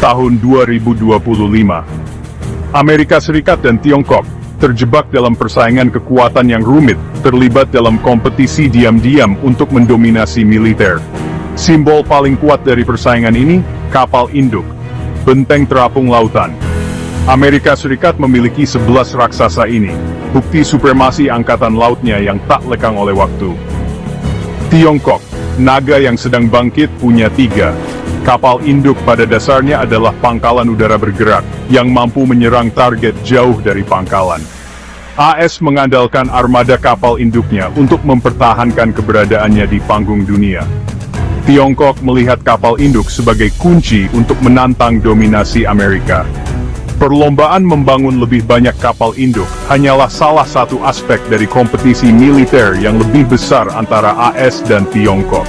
tahun 2025. Amerika Serikat dan Tiongkok terjebak dalam persaingan kekuatan yang rumit, terlibat dalam kompetisi diam-diam untuk mendominasi militer. Simbol paling kuat dari persaingan ini, kapal induk, benteng terapung lautan. Amerika Serikat memiliki 11 raksasa ini, bukti supremasi angkatan lautnya yang tak lekang oleh waktu. Tiongkok, naga yang sedang bangkit, punya 3. Kapal induk pada dasarnya adalah pangkalan udara bergerak, yang mampu menyerang target jauh dari pangkalan. AS mengandalkan armada kapal induknya untuk mempertahankan keberadaannya di panggung dunia. Tiongkok melihat kapal induk sebagai kunci untuk menantang dominasi Amerika. Perlombaan membangun lebih banyak kapal induk hanyalah salah satu aspek dari kompetisi militer yang lebih besar antara AS dan Tiongkok.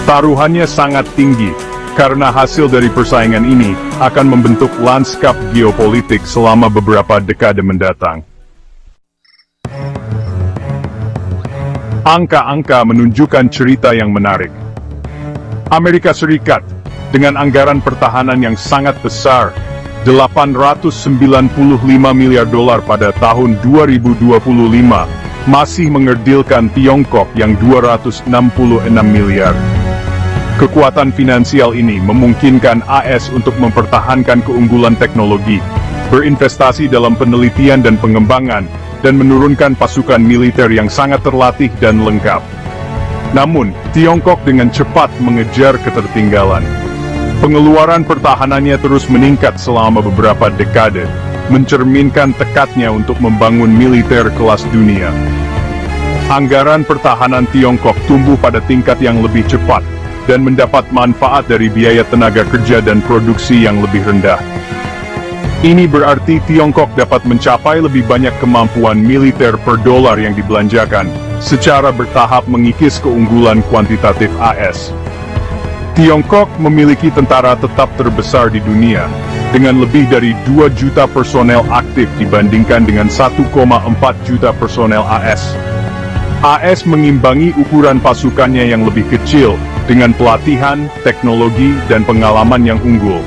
Taruhannya sangat tinggi, karena hasil dari persaingan ini akan membentuk lanskap geopolitik selama beberapa dekade mendatang. Angka-angka menunjukkan cerita yang menarik. Amerika Serikat, dengan anggaran pertahanan yang sangat besar, $895 miliar pada tahun 2025, masih mengerdilkan Tiongkok yang 266 miliar. Kekuatan finansial ini memungkinkan AS untuk mempertahankan keunggulan teknologi, berinvestasi dalam penelitian dan pengembangan, dan menurunkan pasukan militer yang sangat terlatih dan lengkap. Namun, Tiongkok dengan cepat mengejar ketertinggalan. Pengeluaran pertahanannya terus meningkat selama beberapa dekade, mencerminkan tekadnya untuk membangun militer kelas dunia. Anggaran pertahanan Tiongkok tumbuh pada tingkat yang lebih cepat, dan mendapat manfaat dari biaya tenaga kerja dan produksi yang lebih rendah. Ini berarti Tiongkok dapat mencapai lebih banyak kemampuan militer per dolar yang dibelanjakan, secara bertahap mengikis keunggulan kuantitatif AS. Tiongkok memiliki tentara tetap terbesar di dunia, dengan lebih dari 2 juta personel aktif dibandingkan dengan 1,4 juta personel AS. AS mengimbangi ukuran pasukannya yang lebih kecil, dengan pelatihan, teknologi, dan pengalaman yang unggul.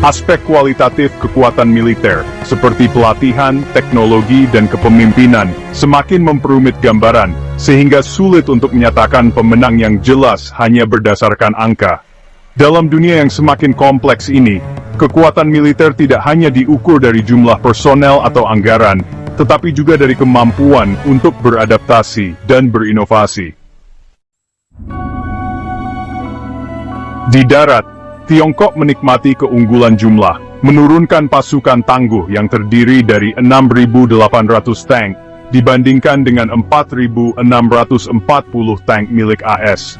Aspek kualitatif kekuatan militer, seperti pelatihan, teknologi, dan kepemimpinan, semakin memperumit gambaran, sehingga sulit untuk menyatakan pemenang yang jelas hanya berdasarkan angka. Dalam dunia yang semakin kompleks ini, kekuatan militer tidak hanya diukur dari jumlah personel atau anggaran, tetapi juga dari kemampuan untuk beradaptasi dan berinovasi. Di darat, Tiongkok menikmati keunggulan jumlah, menurunkan pasukan tangguh yang terdiri dari 6.800 tank, dibandingkan dengan 4.640 tank milik AS.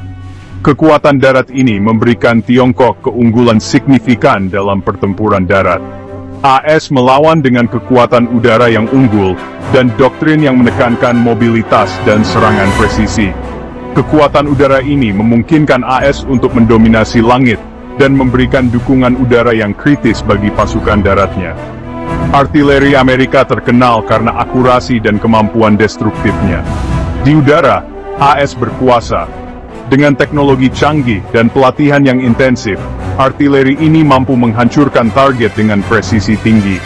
Kekuatan darat ini memberikan Tiongkok keunggulan signifikan dalam pertempuran darat. AS melawan dengan kekuatan udara yang unggul, dan doktrin yang menekankan mobilitas dan serangan presisi. Kekuatan udara ini memungkinkan AS untuk mendominasi langit, dan memberikan dukungan udara yang kritis bagi pasukan daratnya. Artileri Amerika terkenal karena akurasi dan kemampuan destruktifnya. Di udara, AS berkuasa. Dengan teknologi canggih dan pelatihan yang intensif, artileri ini mampu menghancurkan target dengan presisi tinggi.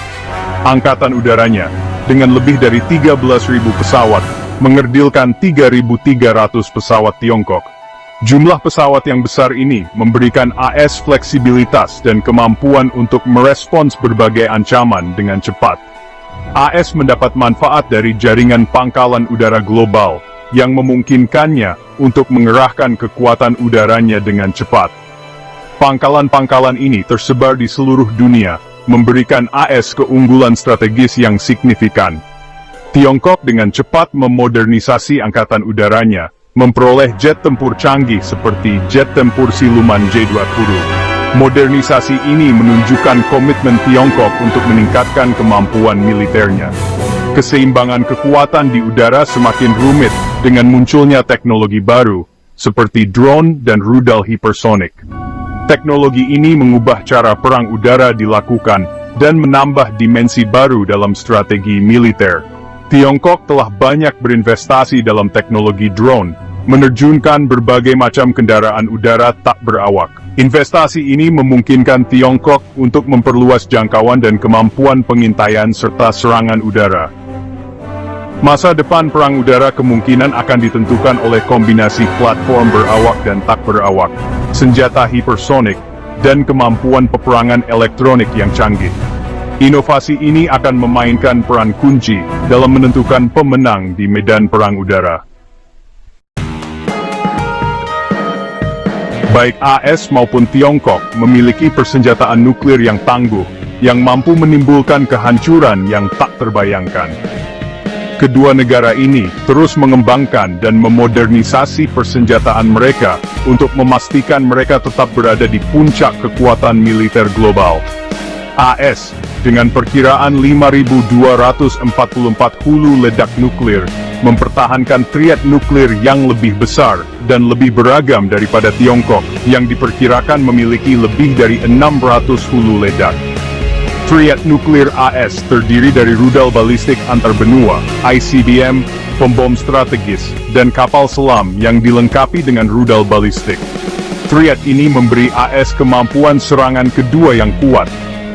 Angkatan udaranya, dengan lebih dari 13.000 pesawat, mengerdilkan 3.300 pesawat Tiongkok. Jumlah pesawat yang besar ini memberikan AS fleksibilitas dan kemampuan untuk merespons berbagai ancaman dengan cepat. AS mendapat manfaat dari jaringan pangkalan udara global, yang memungkinkannya untuk mengerahkan kekuatan udaranya dengan cepat. Pangkalan-pangkalan ini tersebar di seluruh dunia, memberikan AS keunggulan strategis yang signifikan. Tiongkok dengan cepat memodernisasi angkatan udaranya, memperoleh jet tempur canggih seperti jet tempur siluman J-20. Modernisasi ini menunjukkan komitmen Tiongkok untuk meningkatkan kemampuan militernya. Keseimbangan kekuatan di udara semakin rumit dengan munculnya teknologi baru, seperti drone dan rudal hipersonik. Teknologi ini mengubah cara perang udara dilakukan, dan menambah dimensi baru dalam strategi militer. Tiongkok telah banyak berinvestasi dalam teknologi drone, menerjunkan berbagai macam kendaraan udara tak berawak, Investasi ini memungkinkan Tiongkok untuk memperluas jangkauan dan kemampuan pengintaian serta serangan udara. Masa depan perang udara kemungkinan akan ditentukan oleh kombinasi platform berawak dan tak berawak, senjata hipersonik, dan kemampuan peperangan elektronik yang canggih. Inovasi ini akan memainkan peran kunci dalam menentukan pemenang di medan perang udara. Baik AS maupun Tiongkok memiliki persenjataan nuklir yang tangguh, yang mampu menimbulkan kehancuran yang tak terbayangkan. Kedua negara ini terus mengembangkan dan memodernisasi persenjataan mereka untuk memastikan mereka tetap berada di puncak kekuatan militer global. AS, dengan perkiraan 5.244 hulu ledak nuklir, mempertahankan triad nuklir yang lebih besar dan lebih beragam daripada Tiongkok, yang diperkirakan memiliki lebih dari 600 hulu ledak. Triad nuklir AS terdiri dari rudal balistik antarbenua, ICBM, pembom strategis, dan kapal selam yang dilengkapi dengan rudal balistik. Triad ini memberi AS kemampuan serangan kedua yang kuat,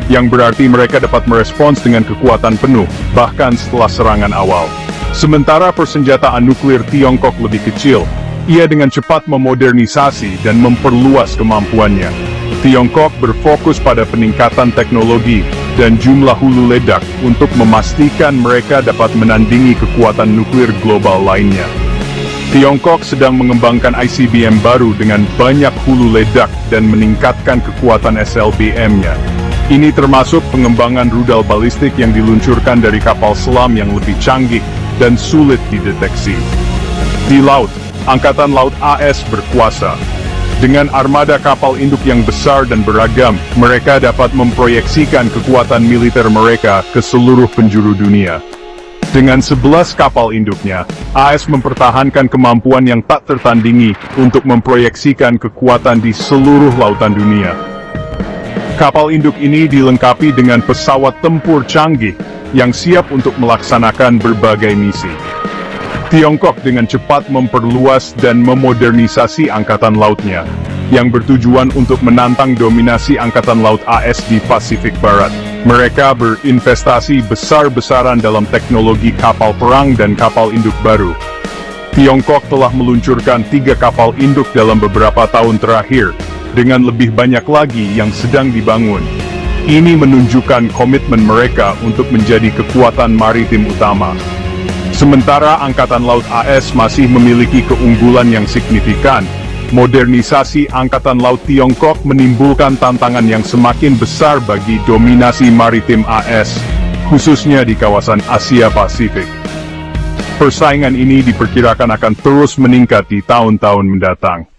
yang berarti mereka dapat merespons dengan kekuatan penuh, bahkan setelah serangan awal. Sementara persenjataan nuklir Tiongkok lebih kecil, ia dengan cepat memodernisasi dan memperluas kemampuannya. Tiongkok berfokus pada peningkatan teknologi dan jumlah hulu ledak untuk memastikan mereka dapat menandingi kekuatan nuklir global lainnya. Tiongkok sedang mengembangkan ICBM baru dengan banyak hulu ledak dan meningkatkan kekuatan SLBM-nya. Ini termasuk pengembangan rudal balistik yang diluncurkan dari kapal selam yang lebih canggih dan sulit dideteksi. Di laut, Angkatan Laut AS berkuasa. Dengan armada kapal induk yang besar dan beragam, mereka dapat memproyeksikan kekuatan militer mereka ke seluruh penjuru dunia. Dengan 11 kapal induknya, AS mempertahankan kemampuan yang tak tertandingi untuk memproyeksikan kekuatan di seluruh lautan dunia. Kapal induk ini dilengkapi dengan pesawat tempur canggih yang siap untuk melaksanakan berbagai misi. Tiongkok dengan cepat memperluas dan memodernisasi angkatan lautnya, yang bertujuan untuk menantang dominasi angkatan laut AS di Pasifik Barat. Mereka berinvestasi besar-besaran dalam teknologi kapal perang dan kapal induk baru. Tiongkok telah meluncurkan 3 kapal induk dalam beberapa tahun terakhir, dengan lebih banyak lagi yang sedang dibangun. Ini menunjukkan komitmen mereka untuk menjadi kekuatan maritim utama. Sementara Angkatan Laut AS masih memiliki keunggulan yang signifikan, modernisasi Angkatan Laut Tiongkok menimbulkan tantangan yang semakin besar bagi dominasi maritim AS, khususnya di kawasan Asia Pasifik. Persaingan ini diperkirakan akan terus meningkat di tahun-tahun mendatang.